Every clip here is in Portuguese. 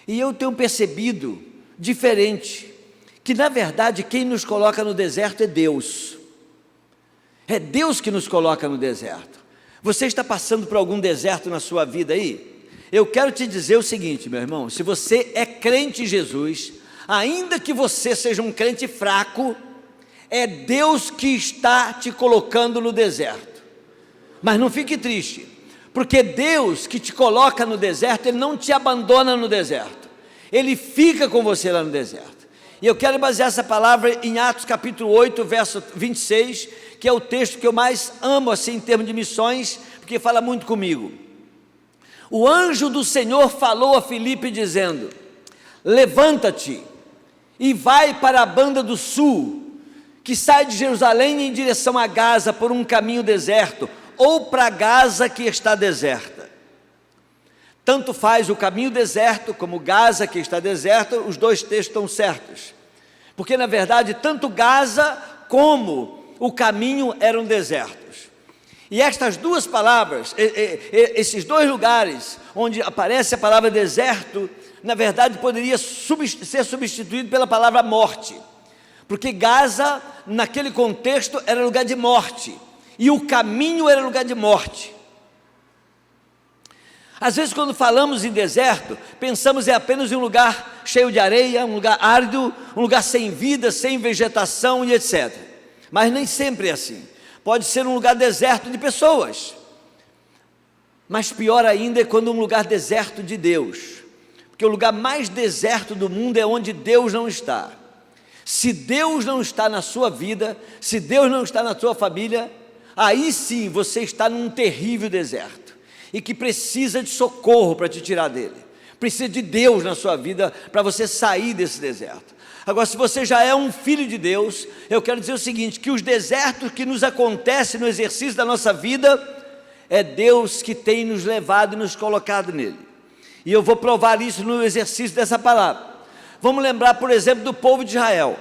E eu tenho percebido diferente, que na verdade quem nos coloca no deserto é Deus. É Deus que nos coloca no deserto. Você está passando por algum deserto na sua vida aí? Eu quero te dizer o seguinte, meu irmão: se você é crente em Jesus, ainda que você seja um crente fraco, é Deus que está te colocando no deserto. Mas não fique triste, porque Deus que te coloca no deserto, Ele não te abandona no deserto, Ele fica com você lá no deserto. E eu quero basear essa palavra em Atos capítulo 8, verso 26, que é o texto que eu mais amo assim em termos de missões, porque fala muito comigo. O anjo do Senhor falou a Filipe dizendo: levanta-te e vai para a banda do sul, que sai de Jerusalém em direção a Gaza por um caminho deserto, ou para Gaza que está deserta. Tanto faz o caminho deserto como Gaza que está deserta, os dois textos estão certos, porque na verdade tanto Gaza como o caminho eram desertos. E estas duas palavras, esses dois lugares onde aparece a palavra deserto, na verdade poderia ser substituído pela palavra morte, porque Gaza naquele contexto era lugar de morte, e o caminho era lugar de morte. Às vezes quando falamos em deserto, pensamos apenas em um lugar cheio de areia, um lugar árido, um lugar sem vida, sem vegetação e etc. Mas nem sempre é assim. Pode ser um lugar deserto de pessoas, mas pior ainda é quando um lugar deserto de Deus, porque o lugar mais deserto do mundo é onde Deus não está. Se Deus não está na sua vida, se Deus não está na sua família, aí sim você está num terrível deserto, e que precisa de socorro para te tirar dele, precisa de Deus na sua vida para você sair desse deserto. Agora, se você já é um filho de Deus, eu quero dizer o seguinte, que os desertos que nos acontecem no exercício da nossa vida, é Deus que tem nos levado e nos colocado nele, e eu vou provar isso no exercício dessa palavra. Vamos lembrar, por exemplo, do povo de Israel.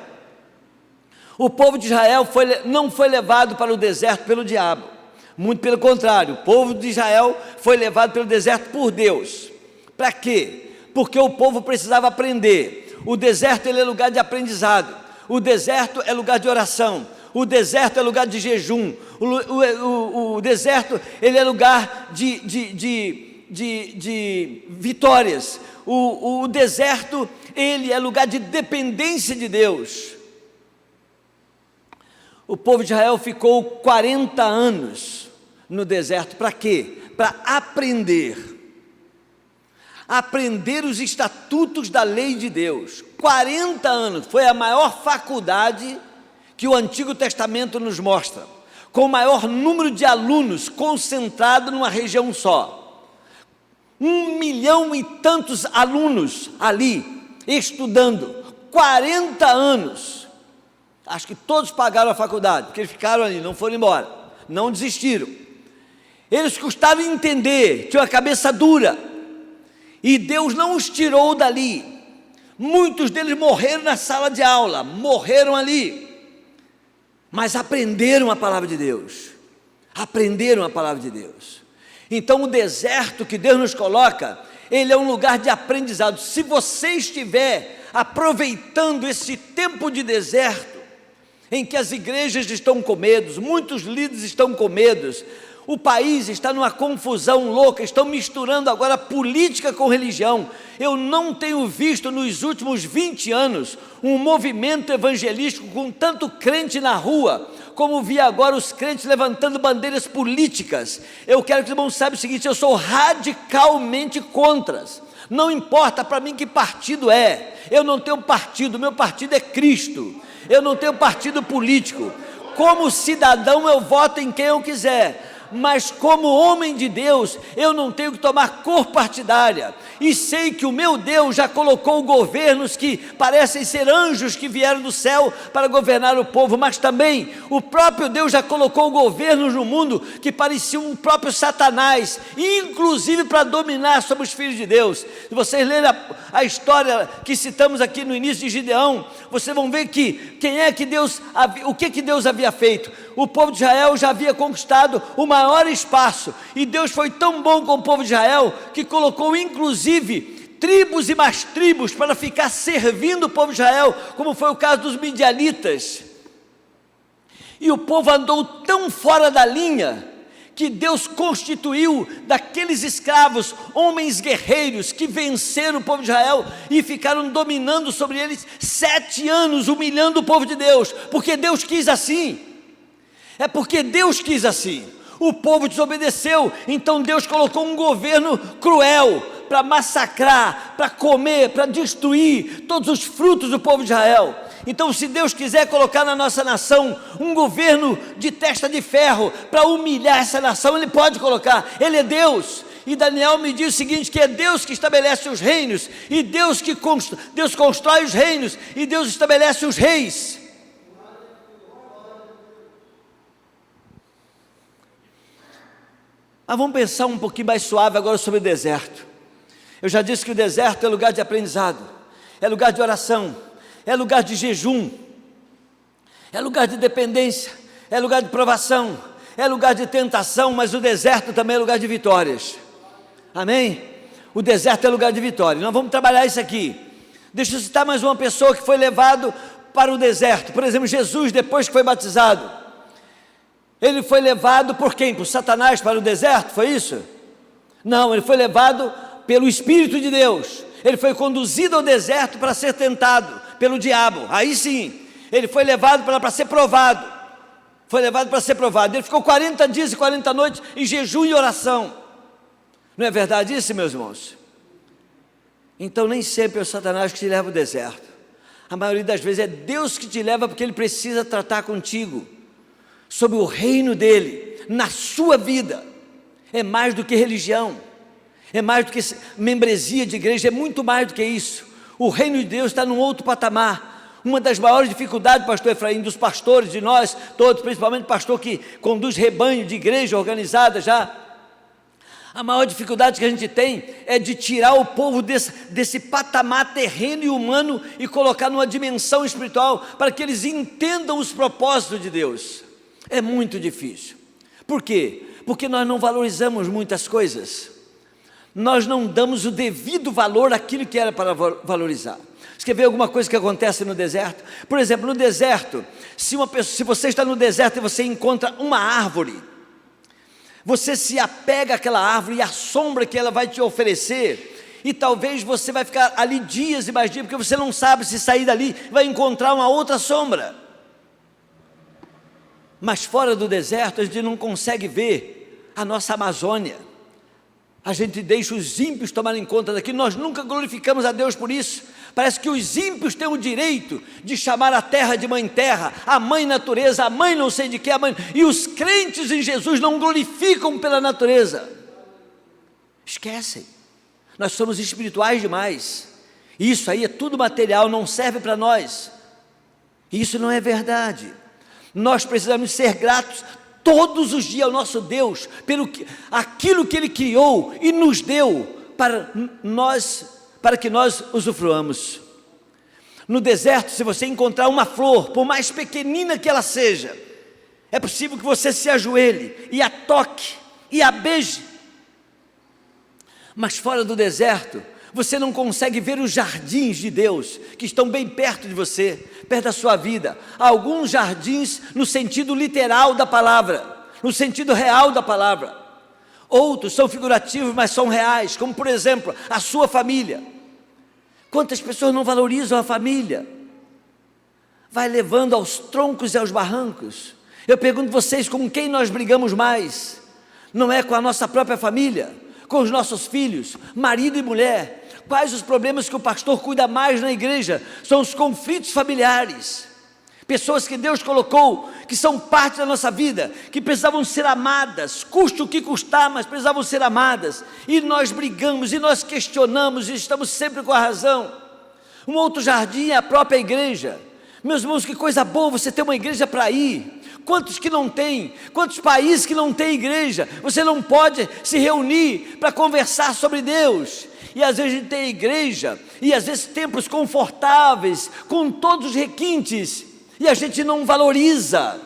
O povo de Israel não foi levado para o deserto pelo diabo, muito pelo contrário, o povo de Israel foi levado pelo deserto por Deus. Para quê? Porque o povo precisava aprender. O deserto ele é lugar de aprendizado, o deserto é lugar de oração, o deserto é lugar de jejum, o deserto ele é lugar de vitórias, o deserto ele é lugar de dependência de Deus. O povo de Israel ficou 40 anos no deserto, para quê? Para aprender os estatutos da lei de Deus. 40 anos, foi a maior faculdade que o Antigo Testamento nos mostra, com o maior número de alunos concentrado numa região só, 1 milhão e tantos alunos ali, estudando, 40 anos, acho que todos pagaram a faculdade, porque eles ficaram ali, não foram embora, não desistiram, eles custaram entender, tinham a cabeça dura, e Deus não os tirou dali. Muitos deles morreram na sala de aula, morreram ali, mas aprenderam a palavra de Deus, Então o deserto que Deus nos coloca, ele é um lugar de aprendizado. Se você estiver aproveitando esse tempo de deserto, em que as igrejas estão com medo, muitos líderes estão com medo, o país está numa confusão louca, estão misturando agora política com religião. Eu não tenho visto nos últimos 20 anos um movimento evangelístico com tanto crente na rua, como vi agora os crentes levantando bandeiras políticas. Eu quero que os irmãos saibam o seguinte: eu sou radicalmente contra. Não importa para mim que partido é, eu não tenho partido, meu partido é Cristo, eu não tenho partido político. Como cidadão eu voto em quem eu quiser, mas como homem de Deus, eu não tenho que tomar cor partidária, e sei que o meu Deus já colocou governos que parecem ser anjos que vieram do céu para governar o povo, mas também o próprio Deus já colocou governos no mundo que pareciam o próprio Satanás, inclusive para dominar sobre os filhos de Deus. Se vocês lerem a história que citamos aqui no início de Gideão, vocês vão ver que o que Deus havia feito. O povo de Israel já havia conquistado o maior espaço, e Deus foi tão bom com o povo de Israel, que colocou inclusive tribos e mais tribos para ficar servindo o povo de Israel, como foi o caso dos midianitas. E o povo andou tão fora da linha, que Deus constituiu daqueles escravos, homens guerreiros, que venceram o povo de Israel, e ficaram dominando sobre eles 7 anos, humilhando o povo de Deus, porque Deus quis assim, é porque Deus quis assim. O povo desobedeceu, então Deus colocou um governo cruel, para massacrar, para comer, para destruir todos os frutos do povo de Israel. Então, se Deus quiser colocar na nossa nação um governo de testa de ferro, para humilhar essa nação, Ele pode colocar, Ele é Deus. E Daniel me diz o seguinte, que é Deus que estabelece os reinos, e Deus constrói os reinos, e Deus estabelece os reis. Mas vamos pensar um pouquinho mais suave agora sobre o deserto. Eu já disse que o deserto é lugar de aprendizado, é lugar de oração, é lugar de jejum, é lugar de dependência, é lugar de provação, é lugar de tentação, mas o deserto também é lugar de vitórias. Amém? O deserto é lugar de vitória. Nós vamos trabalhar isso aqui. Deixa eu citar mais uma pessoa que foi levado para o deserto. Por exemplo, Jesus, depois que foi batizado, ele foi levado por quem? Por Satanás para o deserto, foi isso? Não, ele foi levado pelo Espírito de Deus. Ele foi conduzido ao deserto para ser tentado pelo diabo. Aí sim, ele foi levado para ser provado. Foi levado para ser provado. Ele ficou 40 dias e 40 noites em jejum e oração. Não é verdade isso, meus irmãos? Então nem sempre é o Satanás que te leva ao deserto. A maioria das vezes é Deus que te leva, porque Ele precisa tratar contigo sobre o reino dEle na sua vida. É mais do que religião, é mais do que membresia de igreja, é muito mais do que isso. O reino de Deus está num outro patamar. Uma das maiores dificuldades, pastor Efraim, dos pastores, de nós todos, principalmente o pastor que conduz rebanho de igreja organizada já, a maior dificuldade que a gente tem é de tirar o povo desse patamar terreno e humano e colocar numa dimensão espiritual, para que eles entendam os propósitos de Deus. É muito difícil. Por quê? Porque nós não valorizamos muitas coisas. Nós não damos o devido valor àquilo que era para valorizar. Você quer ver alguma coisa que acontece no deserto? Por exemplo, no deserto, se você está no deserto e você encontra uma árvore, você se apega àquela árvore e à sombra que ela vai te oferecer, e talvez você vai ficar ali dias e mais dias, porque você não sabe se sair dali vai encontrar uma outra sombra. Mas fora do deserto a gente não consegue ver a nossa Amazônia. A gente deixa os ímpios tomarem conta daquilo. Nós nunca glorificamos a Deus por isso. Parece que os ímpios têm o direito de chamar a terra de mãe terra, a mãe natureza, a mãe não sei de que, a mãe... E os crentes em Jesus não glorificam pela natureza. Esquecem. Nós somos espirituais demais. Isso aí é tudo material, não serve para nós. Isso não é verdade. Nós precisamos ser gratos todos os dias ao nosso Deus, aquilo que Ele criou e nos deu para que nós usufruamos. No deserto, se você encontrar uma flor, por mais pequenina que ela seja, é possível que você se ajoelhe e a toque e a beije. Mas fora do deserto, você não consegue ver os jardins de Deus, que estão bem perto de você, perto da sua vida. Há alguns jardins no sentido literal da palavra, no sentido real da palavra. Outros são figurativos, mas são reais, como por exemplo, a sua família. Quantas pessoas não valorizam a família? Vai levando aos troncos e aos barrancos. Eu pergunto a vocês, com quem nós brigamos mais? Não é com a nossa própria família? Com os nossos filhos, marido e mulher? Quais os problemas que o pastor cuida mais na igreja? São os conflitos familiares. Pessoas que Deus colocou, que são parte da nossa vida, que precisavam ser amadas, custe o que custar, mas precisavam ser amadas, e nós brigamos, e nós questionamos, e estamos sempre com a razão. Um outro jardim é a própria igreja. Meus irmãos, que coisa boa você ter uma igreja para ir. Quantos que não tem? Quantos países que não tem igreja? Você não pode se reunir para conversar sobre Deus. E às vezes a gente tem igreja, e às vezes templos confortáveis, com todos os requintes, e a gente não valoriza.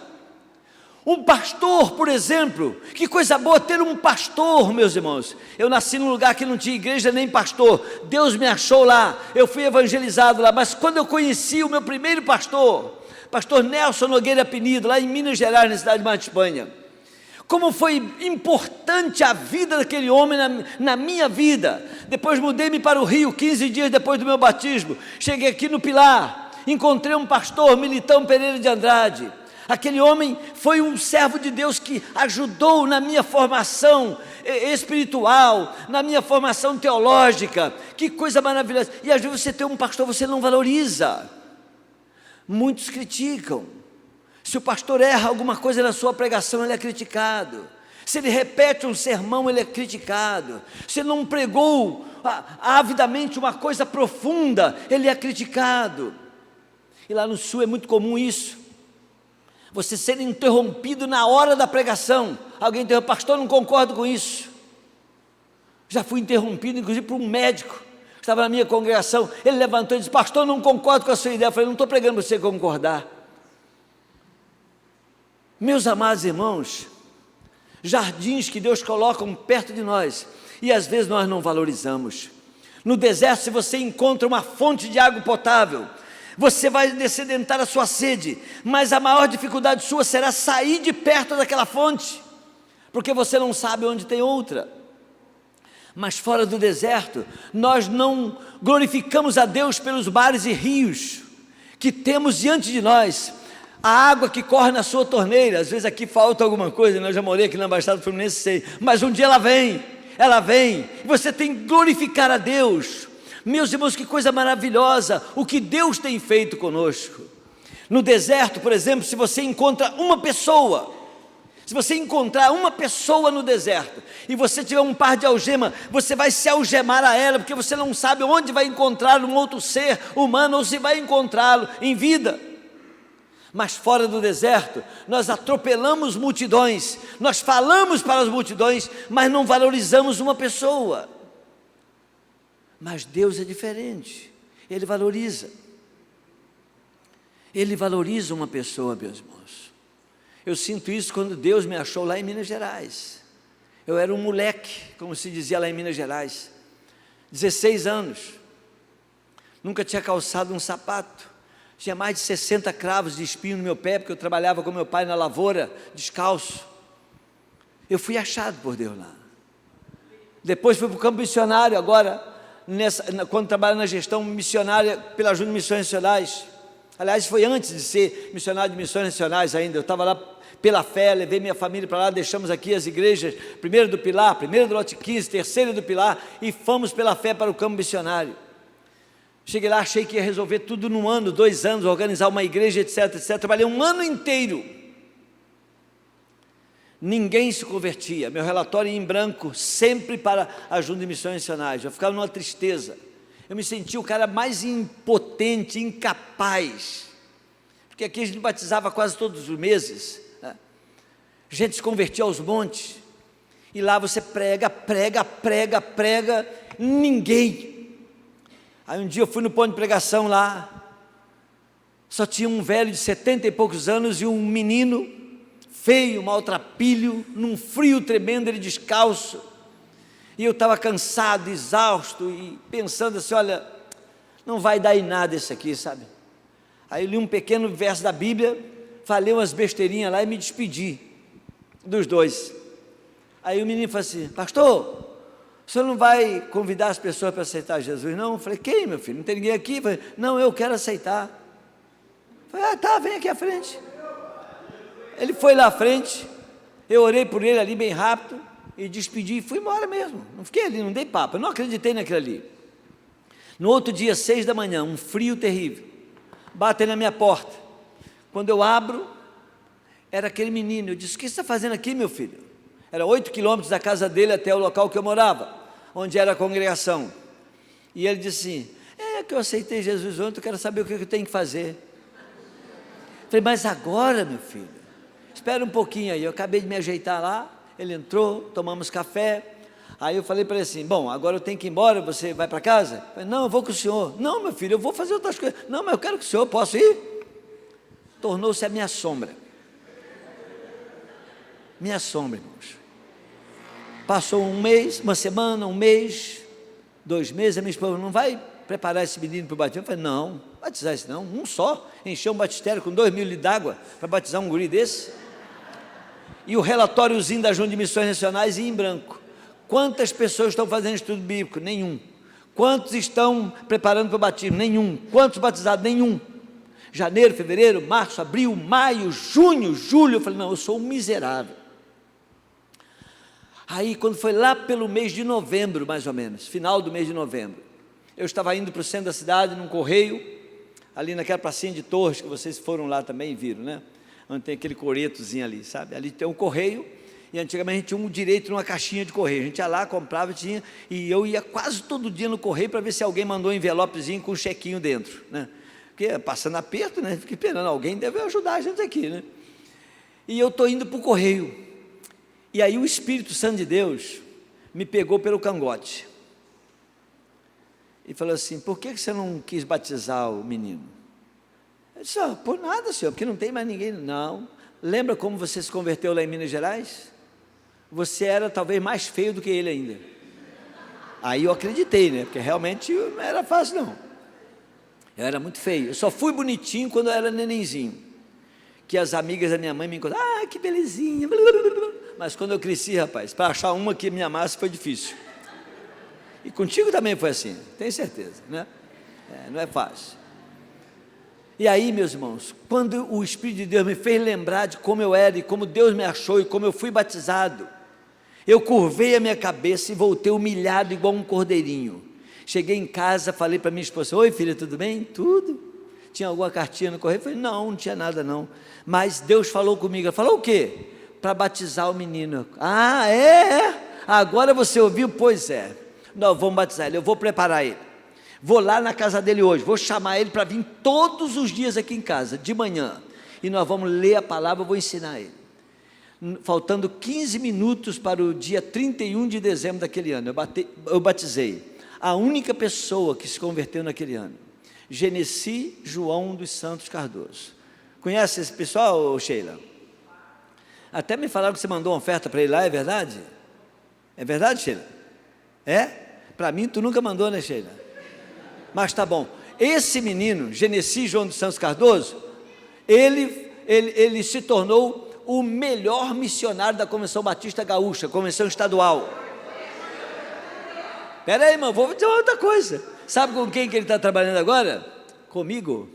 Um pastor, por exemplo, que coisa boa ter um pastor, meus irmãos. Eu nasci num lugar que não tinha igreja nem pastor, Deus me achou lá, eu fui evangelizado lá, mas quando eu conheci o meu primeiro pastor, pastor Nelson Nogueira Penido, lá em Minas Gerais, na cidade de Mata Espanha, como foi importante a vida daquele homem na minha vida. Depois mudei-me para o Rio, 15 dias depois do meu batismo, cheguei aqui no Pilar, encontrei um pastor, Militão Pereira de Andrade. Aquele homem foi um servo de Deus que ajudou na minha formação espiritual, na minha formação teológica. Que coisa maravilhosa. E às vezes você tem um pastor, você não valoriza. Muitos criticam. Se o pastor erra alguma coisa na sua pregação, ele é criticado. Se ele repete um sermão, ele é criticado. Se ele não pregou avidamente uma coisa profunda, ele é criticado. E lá no sul é muito comum isso. Você ser interrompido na hora da pregação. Alguém interrompe, pastor, não concordo com isso. Já fui interrompido, inclusive, por um médico que estava na minha congregação. Ele levantou e disse, pastor, não concordo com a sua ideia. Eu falei, não estou pregando para você concordar. Meus amados irmãos, jardins que Deus coloca perto de nós, e às vezes nós não valorizamos. No deserto, se você encontra uma fonte de água potável, você vai descedentar a sua sede, mas a maior dificuldade sua será sair de perto daquela fonte, porque você não sabe onde tem outra. Mas fora do deserto, nós não glorificamos a Deus pelos mares e rios que temos diante de nós, a água que corre na sua torneira. Às vezes aqui falta alguma coisa, eu já morei aqui na Baixada Fluminense, sei, mas um dia ela vem, e você tem que glorificar a Deus. Meus irmãos, que coisa maravilhosa, o que Deus tem feito conosco. No deserto, por exemplo, se você encontra uma pessoa, no deserto, e você tiver um par de algema, você vai se algemar a ela, porque você não sabe onde vai encontrar um outro ser humano, ou se vai encontrá-lo em vida. Mas fora do deserto, nós atropelamos multidões, nós falamos para as multidões, mas não valorizamos uma pessoa. Mas Deus é diferente, Ele valoriza uma pessoa, meus irmãos. Eu sinto isso quando Deus me achou lá em Minas Gerais. Eu era um moleque, como se dizia lá em Minas Gerais, 16 anos, nunca tinha calçado um sapato, tinha mais de 60 cravos de espinho no meu pé, porque eu trabalhava com meu pai na lavoura, descalço. Eu fui achado por Deus lá. Depois fui para o campo missionário, agora, quando trabalho na gestão missionária pela Ajuda de Missões Nacionais. Aliás, foi antes de ser missionário de Missões Nacionais ainda. Eu estava lá pela fé, levei minha família para lá, deixamos aqui as igrejas, primeiro do Pilar, primeiro do Lote 15, terceiro do Pilar, e fomos pela fé para o campo missionário. Cheguei lá, achei que ia resolver tudo num ano, 2 anos, organizar uma igreja, etc, etc. Trabalhei um ano inteiro. Ninguém se convertia. Meu relatório ia em branco, sempre para a Ajuda de Missões Nacionais. Eu ficava numa tristeza. Eu me sentia o cara mais impotente, incapaz. Porque aqui a gente batizava quase todos os meses, né? A gente se convertia aos montes. E lá você prega, ninguém. Aí um dia eu fui no ponto de pregação lá, só tinha um velho de 70 e poucos anos e um menino feio, maltrapilho, num frio tremendo, ele descalço, e eu estava cansado, exausto, e pensando assim, olha, não vai dar em nada isso aqui, sabe? Aí eu li um pequeno verso da Bíblia, falei umas besteirinhas lá e me despedi dos dois. Aí o menino falou assim, pastor, o senhor não vai convidar as pessoas para aceitar Jesus, não? Eu falei, quem, meu filho? Não tem ninguém aqui? Eu falei, não, eu quero aceitar. Eu falei, tá, vem aqui à frente. Ele foi lá à frente, eu orei por ele ali bem rápido, e despedi e fui embora mesmo. Não fiquei ali, não dei papo, eu não acreditei naquilo ali. No outro dia, 6 da manhã, um frio terrível, batem na minha porta. Quando eu abro, era aquele menino. Eu disse, o que você está fazendo aqui, meu filho? Era 8 quilômetros da casa dele até o local que eu morava, onde era a congregação. E ele disse assim, que eu aceitei Jesus ontem, eu quero saber o que eu tenho que fazer. Eu falei, mas agora, meu filho, espera um pouquinho aí. Eu acabei de me ajeitar lá, ele entrou, tomamos café. Aí eu falei para ele assim, bom, agora eu tenho que ir embora, você vai para casa? Eu falei, não, eu vou com o senhor. Não, meu filho, eu vou fazer outras coisas. Não, mas eu quero que o senhor, posso ir? Tornou-se a minha sombra. me assombra, irmãos. Passou um mês, uma semana, um mês, 2 meses, a minha esposa: não vai preparar esse menino para o batismo? Eu falei: não, batizar esse não, um só, encher um batistério com 2 mil litros d'água para batizar um guri desse. E o relatóriozinho da Junta de Missões Nacionais ia em branco. Quantas pessoas estão fazendo estudo bíblico? Nenhum. Quantos estão preparando para o batismo? Nenhum. Quantos batizados? Nenhum. Janeiro, fevereiro, março, abril, maio, junho, julho, eu falei: não, eu sou um miserável. Aí, quando foi lá pelo mês de novembro, mais ou menos, final do mês de novembro, eu estava indo para o centro da cidade, num correio, ali naquela pracinha de Torres, que vocês foram lá também e viram, né? Onde tem aquele coretozinho ali, sabe? Ali tem um correio, e antigamente a gente tinha um direito numa caixinha de correio. A gente ia lá, comprava, tinha, e eu ia quase todo dia no correio para ver se alguém mandou um envelopezinho com um chequinho dentro, né? Porque passando aperto, né? Fiquei esperando, alguém deve ajudar a gente aqui, né? E eu estou indo para o correio. E aí o Espírito Santo de Deus me pegou pelo cangote e falou assim: por que você não quis batizar o menino? Eu disse: por nada, senhor, porque não tem mais ninguém. Não, lembra como você se converteu lá em Minas Gerais? Você era talvez mais feio do que ele ainda. Aí eu acreditei, né? Porque realmente não era fácil, não. Eu era muito feio. Eu só fui bonitinho quando eu era nenenzinho, que as amigas da minha mãe me encontraram: ah, que belezinha. Mas quando eu cresci, rapaz, para achar uma que me amasse foi difícil. E contigo também foi assim, tenho certeza, né? Não é fácil. E aí, meus irmãos, quando o Espírito de Deus me fez lembrar de como eu era, e como Deus me achou, e como eu fui batizado, eu curvei a minha cabeça e voltei humilhado igual um cordeirinho. Cheguei em casa, falei para minha esposa: oi filha, tudo bem? Tudo. Tinha alguma cartinha no correio? Eu falei: não tinha nada não. Mas Deus falou comigo. Ela falou: o quê? Para batizar o menino. Ah, é? Agora você ouviu? Pois é. Nós vamos batizar ele, eu vou preparar ele. Vou lá na casa dele hoje, vou chamar ele para vir todos os dias aqui em casa, de manhã. E nós vamos ler a palavra, eu vou ensinar ele. Faltando 15 minutos para o dia 31 de dezembro daquele ano, eu batizei a única pessoa que se converteu naquele ano, Genesi João dos Santos Cardoso. Conhece esse pessoal, Sheila? Até me falaram que você mandou uma oferta para ele lá, é verdade? É verdade, Sheila? É? Para mim tu nunca mandou, né, Sheila? Mas tá bom. Esse menino, Genesi João dos Santos Cardoso, ele se tornou o melhor missionário da Convenção Batista Gaúcha, Convenção Estadual. Espera aí, irmão, vou dizer uma outra coisa. Sabe com quem que ele está trabalhando agora? Comigo.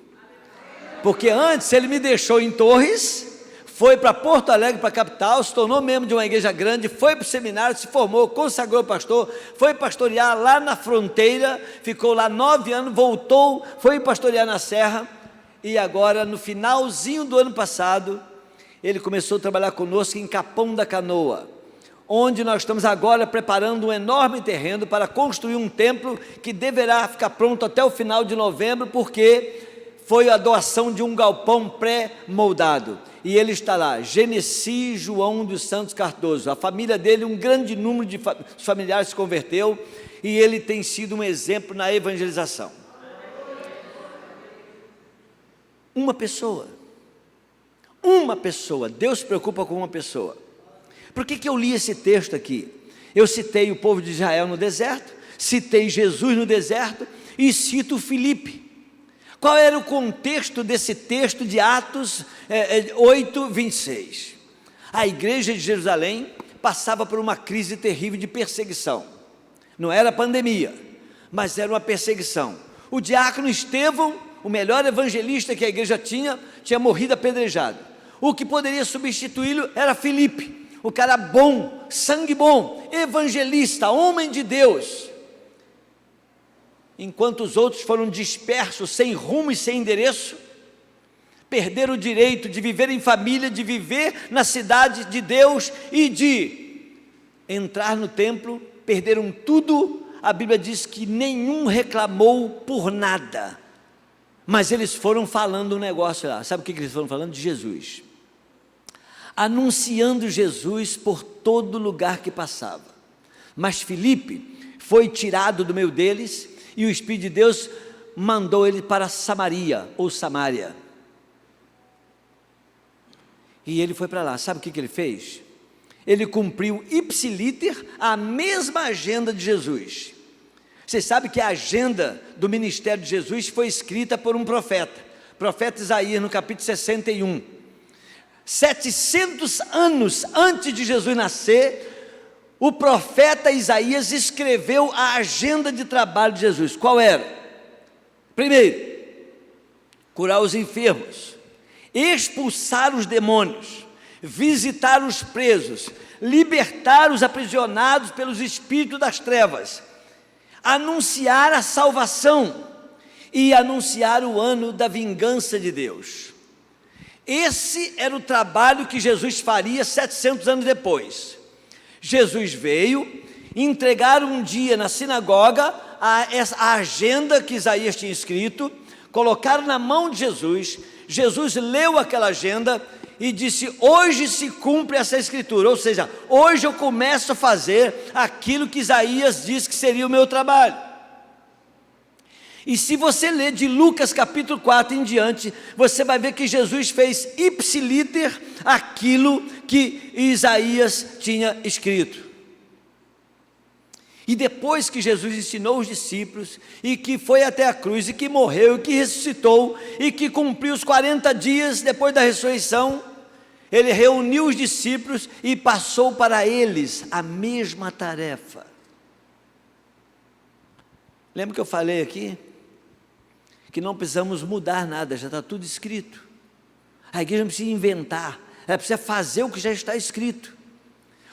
Porque antes ele me deixou em Torres, foi para Porto Alegre, para a capital, se tornou membro de uma igreja grande, foi para o seminário, se formou, consagrou pastor, foi pastorear lá na fronteira, ficou lá 9 anos, voltou, foi pastorear na Serra, e agora no finalzinho do ano passado, ele começou a trabalhar conosco em Capão da Canoa, onde nós estamos agora preparando um enorme terreno para construir um templo que deverá ficar pronto até o final de novembro, porque foi a doação de um galpão pré-moldado, e ele está lá, Genesi João dos Santos Cardoso. A família dele, um grande número de familiares se converteu, e ele tem sido um exemplo na evangelização. Uma pessoa, Deus se preocupa com uma pessoa. Por que eu li esse texto aqui? Eu citei o povo de Israel no deserto, citei Jesus no deserto, e cito Filipe. Qual era o contexto desse texto de Atos 8, 26? A igreja de Jerusalém passava por uma crise terrível de perseguição. Não era pandemia, mas era uma perseguição. O diácono Estevão, o melhor evangelista que a igreja tinha morrido apedrejado. O que poderia substituí-lo era Filipe, o cara bom, sangue bom, evangelista, homem de Deus. Enquanto os outros foram dispersos, sem rumo e sem endereço, perderam o direito de viver em família, de viver na cidade de Deus e de entrar no templo, perderam tudo. A Bíblia diz que nenhum reclamou por nada, mas eles foram falando um negócio lá. Sabe o que eles foram falando? De Jesus, anunciando Jesus por todo lugar que passava. Mas Filipe foi tirado do meio deles, e o Espírito de Deus mandou ele para Samaria, ou Samária, e ele foi para lá. Sabe o que ele fez? ele cumpriu ipsiliter a mesma agenda de Jesus. Vocês sabem que a agenda do ministério de Jesus foi escrita por um profeta, profeta Isaías, no capítulo 61. 700 anos antes de Jesus nascer, o profeta Isaías escreveu a agenda de trabalho de Jesus. Qual era? Primeiro, curar os enfermos, expulsar os demônios, visitar os presos, libertar os aprisionados pelos espíritos das trevas, anunciar a salvação e anunciar o ano da vingança de Deus. Esse era o trabalho que Jesus faria 700 anos depois. Jesus veio entregar um dia na sinagoga a agenda que Isaías tinha escrito, colocaram na mão de Jesus, Jesus leu aquela agenda e disse: hoje se cumpre essa escritura, ou seja, hoje eu começo a fazer aquilo que Isaías disse que seria o meu trabalho. E se você ler de Lucas capítulo 4 em diante, você vai ver que Jesus fez ipsiliter aquilo que Isaías tinha escrito. E depois que Jesus ensinou os discípulos, e que foi até a cruz, e que morreu, e que ressuscitou, e que cumpriu os 40 dias depois da ressurreição, ele reuniu os discípulos e passou para eles a mesma tarefa. Lembra que eu falei aqui? Que não precisamos mudar nada, já está tudo escrito. A igreja não precisa inventar, ela precisa fazer o que já está escrito.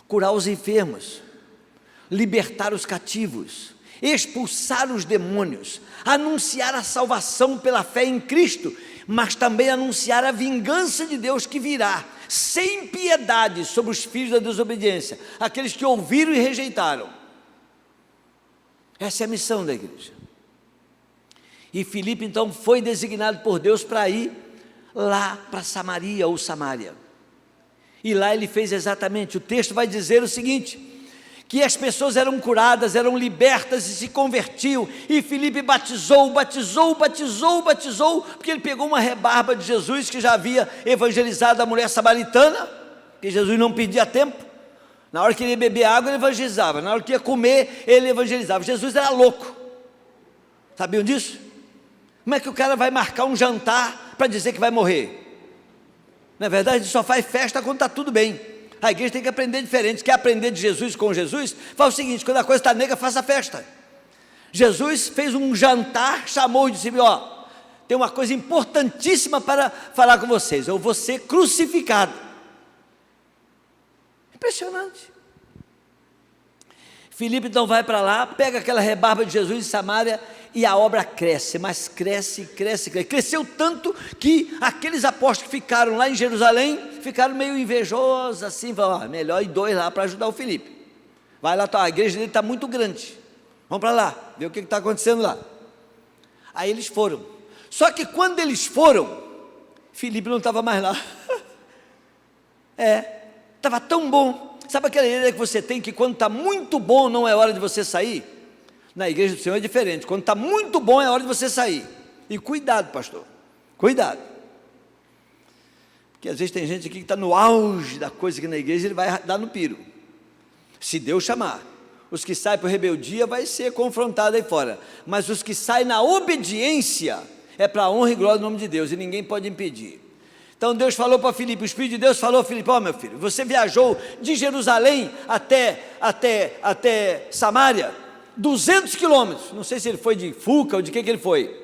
Curar os enfermos, libertar os cativos, expulsar os demônios, anunciar a salvação pela fé em Cristo, mas também anunciar a vingança de Deus que virá, sem piedade, sobre os filhos da desobediência, aqueles que ouviram e rejeitaram. Essa é a missão da igreja. E Filipe então foi designado por Deus para ir lá para Samaria ou Samária. E lá ele fez exatamente, o texto vai dizer o seguinte: que as pessoas eram curadas, eram libertas e se convertiam, e Filipe batizou, porque ele pegou uma rebarba de Jesus, que já havia evangelizado a mulher samaritana, que Jesus não perdia tempo. Na hora que ele ia beber água, ele evangelizava, na hora que ia comer, ele evangelizava. Jesus era louco, sabiam disso? Como é que o cara vai marcar um jantar para dizer que vai morrer? Na verdade, ele só faz festa quando está tudo bem. A igreja tem que aprender diferente. Quer aprender de Jesus com Jesus? Faz o seguinte: quando a coisa está negra, faça festa. Jesus fez um jantar, chamou e disse: ó, tem uma coisa importantíssima para falar com vocês, eu vou ser crucificado. Impressionante. Filipe então vai para lá, pega aquela rebarba de Jesus em Samaria, e a obra cresce, mas cresce. Cresceu tanto que aqueles apóstolos que ficaram lá em Jerusalém ficaram meio invejosos, assim, falaram: melhor ir 2 lá para ajudar o Filipe. Vai lá, a igreja dele está muito grande, vamos para lá, ver o que está acontecendo lá. Aí eles foram, só que quando eles foram, Filipe não estava mais lá. Estava tão bom. Sabe aquela ideia que você tem, que quando está muito bom não é hora de você sair? Na igreja do Senhor é diferente, quando está muito bom é hora de você sair. E cuidado, pastor, cuidado, porque às vezes tem gente aqui que está no auge da coisa aqui na igreja, ele vai dar no piro, se Deus chamar. Os que saem por rebeldia vai ser confrontado aí fora, mas os que saem na obediência é para a honra e glória do nome de Deus, e ninguém pode impedir. Então Deus falou para Filipe, o Espírito de Deus falou a Filipe: ó, meu filho, você viajou de Jerusalém até Samária, 200 quilômetros, não sei se ele foi de Fuca ou de que ele foi,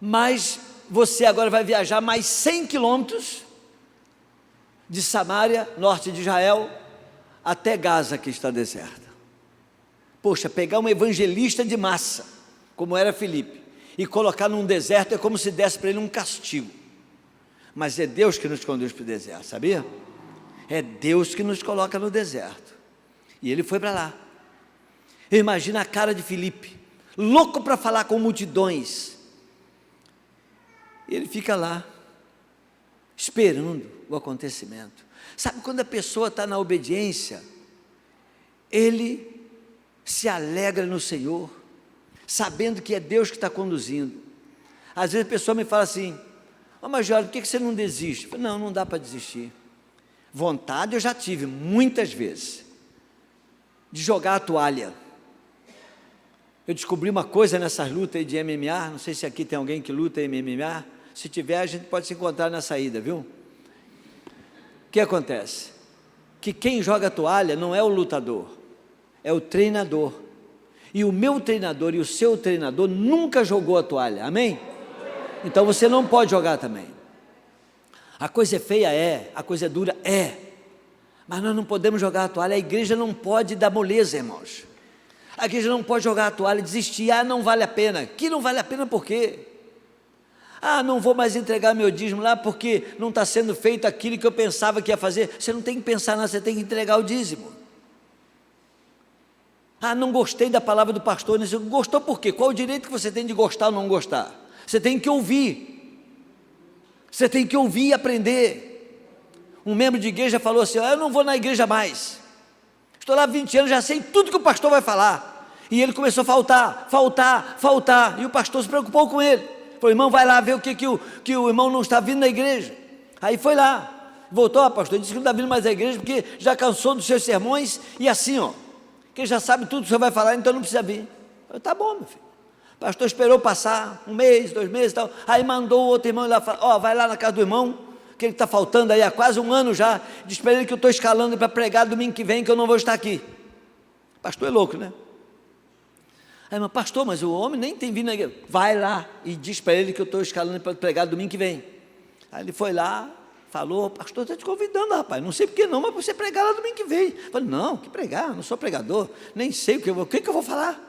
mas você agora vai viajar mais 100 quilômetros de Samária, norte de Israel, até Gaza, que está deserta. Poxa, pegar um evangelista de massa, como era Filipe, e colocar num deserto é como se desse para ele um castigo. Mas é Deus que nos conduz para o deserto, sabia? É Deus que nos coloca no deserto. E ele foi para lá. Imagina a cara de Filipe, louco para falar com multidões. E ele fica lá, esperando o acontecimento. Sabe quando a pessoa está na obediência, ele se alegra no Senhor, sabendo que é Deus que está conduzindo. Às vezes a pessoa me fala assim: ô Major, por que você não desiste? Eu falo: não dá para desistir. Vontade eu já tive muitas vezes de jogar a toalha. Eu descobri uma coisa nessas lutas aí de MMA, não sei se aqui tem alguém que luta MMA, se tiver a gente pode se encontrar na saída, viu? O que acontece? Que quem joga a toalha não é o lutador, é o treinador. E o meu treinador e o seu treinador nunca jogou a toalha, amém? Então você não pode jogar também. A coisa é feia, a coisa é dura, mas nós não podemos jogar a toalha. A igreja não pode dar moleza, irmãos. A igreja não pode jogar a toalha e desistir. Não vale a pena. Que não vale a pena por quê? Não vou mais entregar meu dízimo lá porque não está sendo feito aquilo que eu pensava que ia fazer. Você não tem que pensar nada, você tem que entregar o dízimo. Não gostei da palavra do pastor. Gostou por quê? Qual o direito que você tem de gostar ou não gostar? Você tem que ouvir. Você tem que ouvir e aprender. Um membro de igreja falou assim: eu não vou na igreja mais. Estou lá há 20 anos, já sei tudo que o pastor vai falar. E ele começou a faltar. E o pastor se preocupou com ele. Falou: irmão, vai lá ver o que o irmão não está vindo na igreja. Aí foi lá, voltou, pastor, disse que não está vindo mais à igreja porque já cansou dos seus sermões. E assim, que já sabe tudo que o senhor vai falar, então não precisa vir. Eu falei: tá bom, meu filho. O pastor esperou passar 1 mês, 2 meses e tal. Aí mandou o outro irmão lá falar: vai lá na casa do irmão, que ele está faltando aí há quase 1 ano já. Diz para ele que eu estou escalando para pregar domingo que vem, que eu não vou estar aqui. O pastor é louco, né? Aí, mas pastor, mas o homem nem tem vindo na igreja. Vai lá e diz para ele que eu estou escalando para pregar domingo que vem. Aí ele foi lá, falou: pastor, está te convidando, rapaz. Não sei por que não, mas você pregar lá domingo que vem. Eu falei: não, que pregar? Não sou pregador, nem sei o que eu vou falar.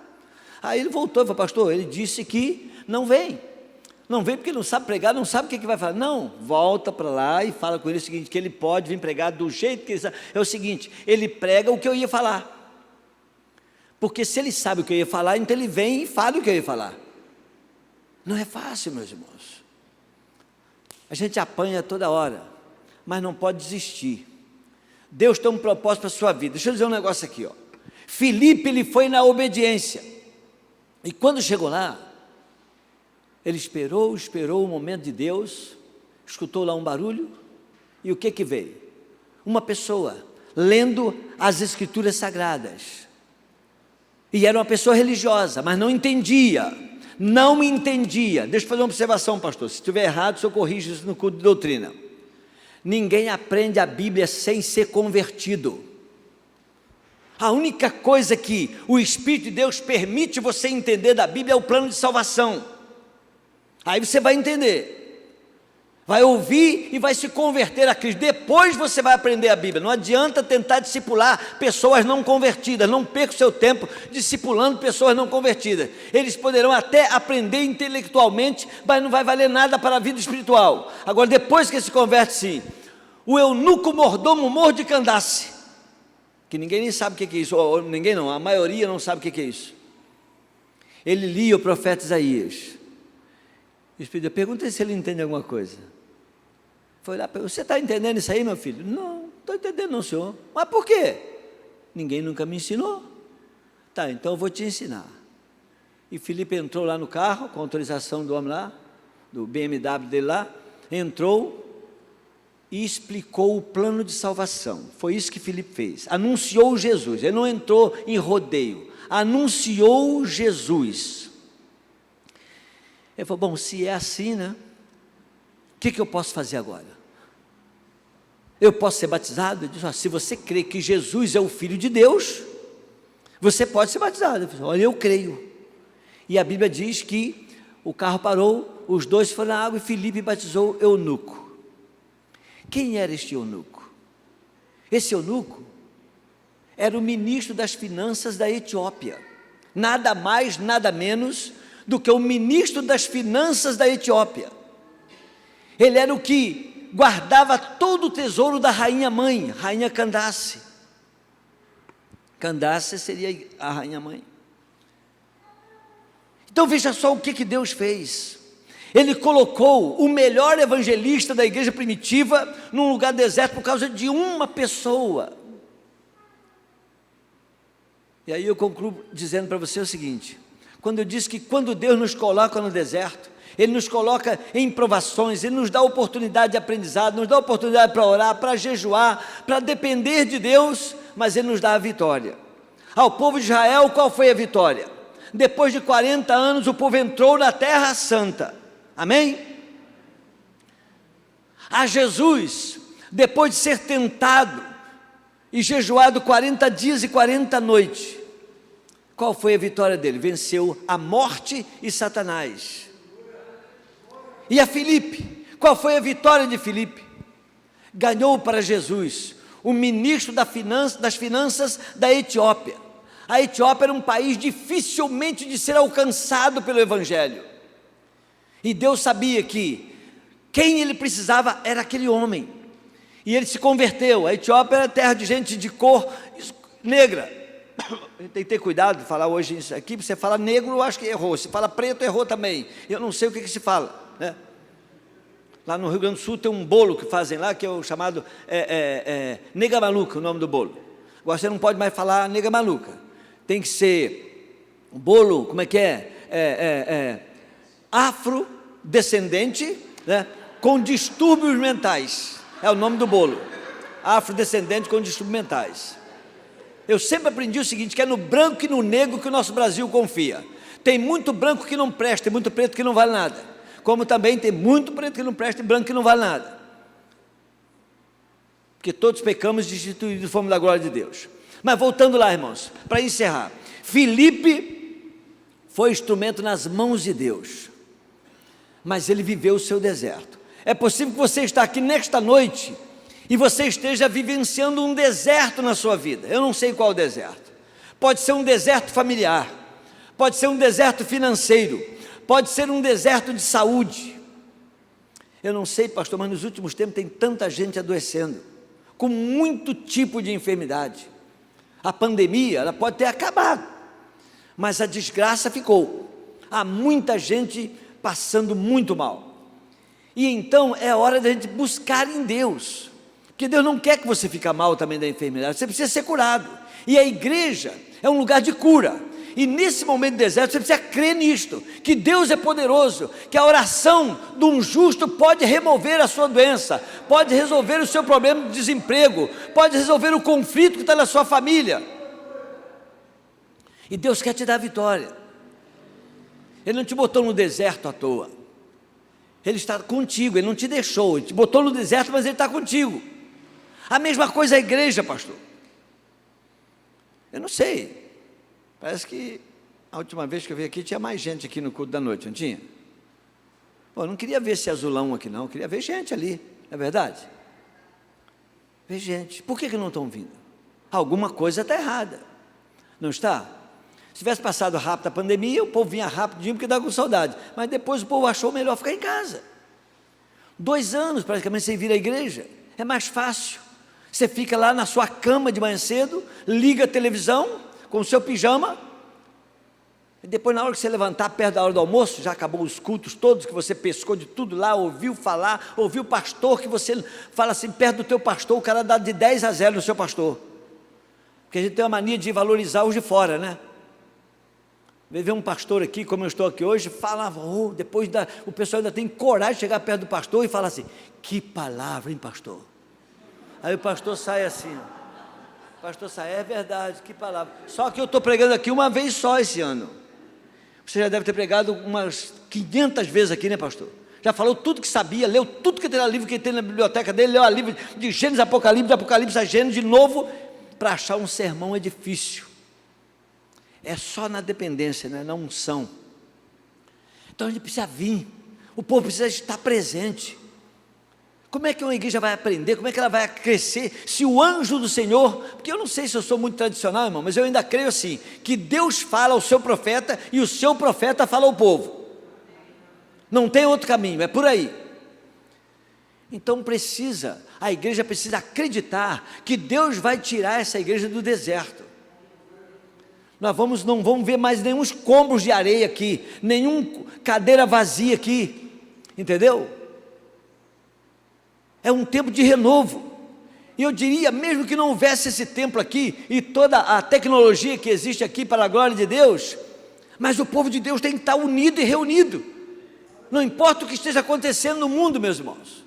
Aí ele voltou e falou: pastor, ele disse que não vem porque não sabe pregar, não sabe o que vai falar. Não, volta para lá e fala com ele o seguinte, que ele pode vir pregar do jeito que ele sabe. É o seguinte, ele prega o que eu ia falar, porque se ele sabe o que eu ia falar, então ele vem e fala o que eu ia falar. Não é fácil, meus irmãos. A gente apanha toda hora, mas não pode desistir. Deus tem um propósito para a sua vida. Deixa eu dizer um negócio aqui, Filipe, ele foi na obediência, e quando chegou lá, ele esperou o momento de Deus, escutou lá um barulho, e o que veio? Uma pessoa lendo as escrituras sagradas, e era uma pessoa religiosa, mas não entendia, deixa eu fazer uma observação, pastor, se estiver errado, o senhor corrige isso no culto de doutrina. Ninguém aprende a Bíblia sem ser convertido. A única coisa que o Espírito de Deus permite você entender da Bíblia é o plano de salvação. Aí você vai entender, vai ouvir e vai se converter a Cristo. Depois você vai aprender a Bíblia. Não adianta tentar discipular pessoas não convertidas. Não perca o seu tempo discipulando pessoas não convertidas. Eles poderão até aprender intelectualmente, mas não vai valer nada para a vida espiritual. Agora, depois que se converte, sim. O eunuco mordomo mor de Candace, que ninguém nem sabe o que é isso, ou ninguém não, a maioria não sabe o que é isso. Ele lia o profeta Isaías. O Espírito, pergunta se ele entende alguma coisa. Foi lá, você está entendendo isso aí, meu filho? Não, estou entendendo não, senhor. Mas por quê? Ninguém nunca me ensinou. Tá, então eu vou te ensinar. E Filipe entrou lá no carro, com autorização do homem lá, do BMW dele lá, entrou e explicou o plano de salvação. Foi isso que Filipe fez. Anunciou Jesus, ele não entrou em rodeio, anunciou Jesus. Ele falou: bom, se é assim, né? O que eu posso fazer agora? Eu posso ser batizado? Ele disse: se você crê que Jesus é o Filho de Deus, você pode ser batizado. Ele falou: olha, eu creio. E a Bíblia diz que o carro parou, os dois foram na água e Filipe batizou o eunuco. Quem era este eunuco? Esse eunuco era o ministro das finanças da Etiópia. Nada mais, nada menos do que o ministro das finanças da Etiópia. Ele era o que guardava todo o tesouro da rainha mãe, rainha Candace. Candace seria a rainha mãe. Então veja só o que Deus fez. Ele colocou o melhor evangelista da igreja primitiva num lugar deserto por causa de uma pessoa. E aí eu concluo dizendo para você o seguinte: quando eu disse que quando Deus nos coloca no deserto, Ele nos coloca em provações, Ele nos dá oportunidade de aprendizado, nos dá oportunidade para orar, para jejuar, para depender de Deus, mas Ele nos dá a vitória. Ao povo de Israel, qual foi a vitória? Depois de 40 anos, o povo entrou na terra santa, amém? A Jesus, depois de ser tentado e jejuado 40 dias e 40 noites, qual foi a vitória dele? Venceu a morte e Satanás. E a Filipe, qual foi a vitória de Filipe? Ganhou para Jesus o ministro das finanças da Etiópia. A Etiópia era um país dificilmente de ser alcançado pelo Evangelho, e Deus sabia que quem ele precisava era aquele homem, e ele se converteu. A Etiópia era terra de gente de cor negra. Tem que ter cuidado de falar hoje isso aqui. Você fala negro, eu acho que errou. Se fala preto, errou também. Eu não sei o que se fala, né? Lá no Rio Grande do Sul tem um bolo que fazem lá, que é o chamado nega maluca, o nome do bolo. Agora você não pode mais falar nega maluca. Tem que ser um bolo, como é que é? Afrodescendente, né? Com distúrbios mentais. É o nome do bolo. Afrodescendente com distúrbios mentais. Eu sempre aprendi o seguinte, que é no branco e no negro que o nosso Brasil confia. Tem muito branco que não presta, tem muito preto que não vale nada. Como também tem muito preto que não presta e branco que não vale nada. Porque todos pecamos e destituídos fomos da glória de Deus. Mas voltando lá, irmãos, para encerrar. Filipe foi instrumento nas mãos de Deus, mas ele viveu o seu deserto. É possível que você está aqui nesta noite e você esteja vivenciando um deserto na sua vida. Eu não sei qual deserto. Pode ser um deserto familiar, pode ser um deserto financeiro, pode ser um deserto de saúde. Eu não sei, pastor, mas nos últimos tempos tem tanta gente adoecendo, com muito tipo de enfermidade. A pandemia, ela pode ter acabado, mas a desgraça ficou. Há muita gente passando muito mal. E então é hora de a gente buscar em Deus, porque Deus não quer que você fique mal também da enfermidade, você precisa ser curado. E a igreja é um lugar de cura. E nesse momento de deserto, você precisa crer nisto, que Deus é poderoso, que a oração de um justo pode remover a sua doença, pode resolver o seu problema de desemprego, pode resolver o conflito que está na sua família. E Deus quer te dar vitória. Ele não te botou no deserto à toa. Ele está contigo, Ele não te deixou, Ele te botou no deserto, mas Ele está contigo. A mesma coisa a igreja, pastor. Eu não sei. Parece que a última vez que eu vim aqui tinha mais gente aqui no culto da noite, não tinha? Pô, eu não queria ver esse azulão aqui não, eu queria ver gente ali, não é verdade? Ver gente. Por que não estão vindo? Alguma coisa está errada, não está? Se tivesse passado rápido a pandemia, o povo vinha rapidinho porque estava com saudade, mas depois o povo achou melhor ficar em casa. 2 anos praticamente sem vir à igreja, é mais fácil. Você fica lá na sua cama de manhã cedo, liga a televisão com o seu pijama, e depois na hora que você levantar, perto da hora do almoço, já acabou os cultos todos, que você pescou de tudo lá, ouviu falar, ouviu o pastor, que você fala assim, perto do teu pastor, o cara dá de 10-0 no seu pastor, porque a gente tem uma mania de valorizar os de fora, né? Ver um pastor aqui, como eu estou aqui hoje, falava, depois o pessoal ainda tem coragem de chegar perto do pastor e falar assim, que palavra, hein, pastor? Aí o pastor sai assim, ó. Pastor sai, é verdade, que palavra. Só que eu estou pregando aqui uma vez só esse ano. Você já deve ter pregado umas 500 vezes aqui, né, pastor? Já falou tudo que sabia, leu tudo que tem no livro que tem na biblioteca dele, leu a livro de Gênesis, de Apocalipse a Gênesis de novo. Para achar um sermão é difícil. É só na dependência, né, na unção. Então a gente precisa vir, o povo precisa estar presente. Como é que uma igreja vai aprender, como é que ela vai crescer, se o anjo do Senhor, porque eu não sei se eu sou muito tradicional, irmão, mas eu ainda creio assim, que Deus fala ao seu profeta, e o seu profeta fala ao povo, não tem outro caminho, é por aí. Então a igreja precisa acreditar, que Deus vai tirar essa igreja do deserto. Nós não vamos ver mais nenhum escombros de areia aqui, nenhuma cadeira vazia aqui, entendeu? É um tempo de renovo, e eu diria, mesmo que não houvesse esse templo aqui, e toda a tecnologia que existe aqui para a glória de Deus, mas o povo de Deus tem que estar unido e reunido. Não importa o que esteja acontecendo no mundo, meus irmãos,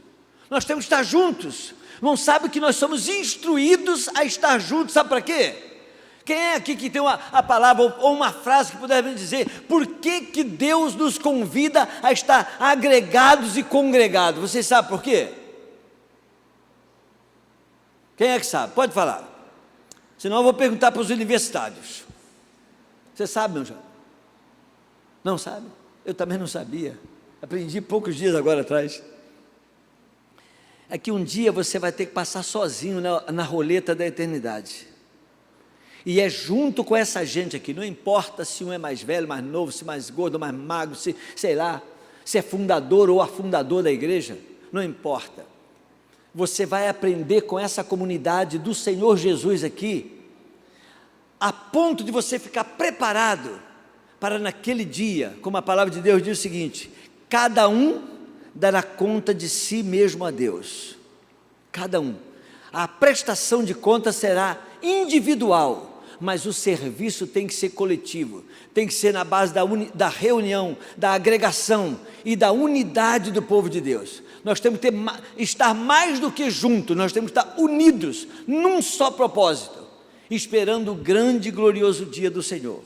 nós temos que estar juntos. Não sabe que nós somos instruídos a estar juntos, sabe para quê? Quem é aqui que tem a palavra ou uma frase que puder me dizer por que Deus nos convida a estar agregados e congregados? Vocês sabem por quê? Quem é que sabe? Pode falar. Senão eu vou perguntar para os universitários. Você sabe, meu jovem? Não sabe? Eu também não sabia. Aprendi poucos dias agora atrás. É que um dia você vai ter que passar sozinho na roleta da eternidade. E é junto com essa gente aqui, não importa se um é mais velho, mais novo, se mais gordo, mais magro, se, sei lá, se é fundador ou afundador da igreja, não importa. Você vai aprender com essa comunidade do Senhor Jesus aqui, a ponto de você ficar preparado para naquele dia, como a palavra de Deus diz o seguinte: cada um dará conta de si mesmo a Deus, cada um. A prestação de contas será individual, mas o serviço tem que ser coletivo, tem que ser na base da reunião, da agregação e da unidade do povo de Deus. Nós temos que estar mais do que juntos, nós temos que estar unidos, num só propósito, esperando o grande e glorioso dia do Senhor.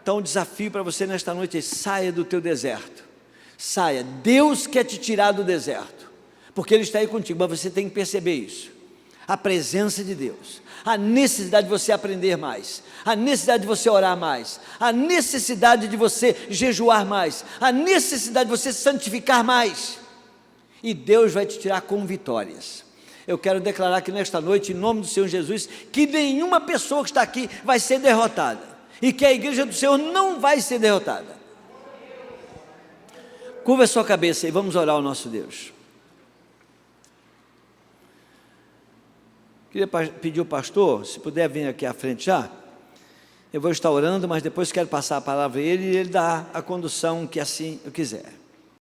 Então o desafio para você nesta noite é: saia do teu deserto, saia. Deus quer te tirar do deserto, porque Ele está aí contigo, mas você tem que perceber isso. A presença de Deus, a necessidade de você aprender mais, a necessidade de você orar mais, a necessidade de você jejuar mais, a necessidade de você santificar mais, e Deus vai te tirar com vitórias. Eu quero declarar aqui nesta noite, em nome do Senhor Jesus, que nenhuma pessoa que está aqui vai ser derrotada, e que a igreja do Senhor não vai ser derrotada. Curva a sua cabeça e vamos orar ao nosso Deus. Queria pedir ao pastor, se puder vir aqui à frente já. Eu vou estar orando, mas depois quero passar a palavra a ele e ele dá a condução que assim eu quiser.